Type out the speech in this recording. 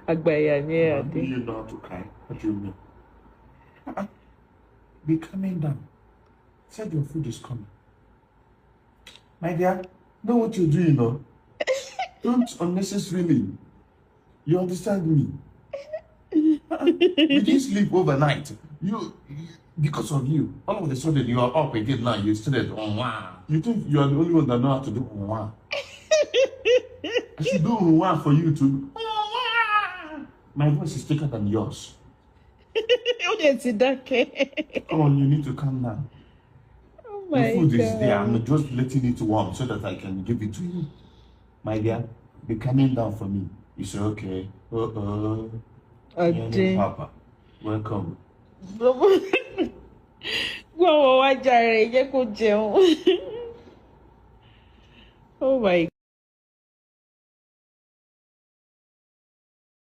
Agbaya ni Do you know how to cry? What do you mean? Be coming down. Said your food is coming. My dear, know what you're doing, no? Don't unnecessarily. You understand me? You didn't sleep overnight. Because of you, all of a sudden you are up again now. You started on one. You think you are the only one that know how to do on one? I should do on one for you too. My voice is thicker than yours. Come on, you need to calm down. Oh The my food God. is there. I'm just letting it warm so that I can give it to you. My dear, be coming down for me. You say, okay. Okay. Papa, welcome. Wow, wá jàre, jẹ́ kó jẹun. Oh my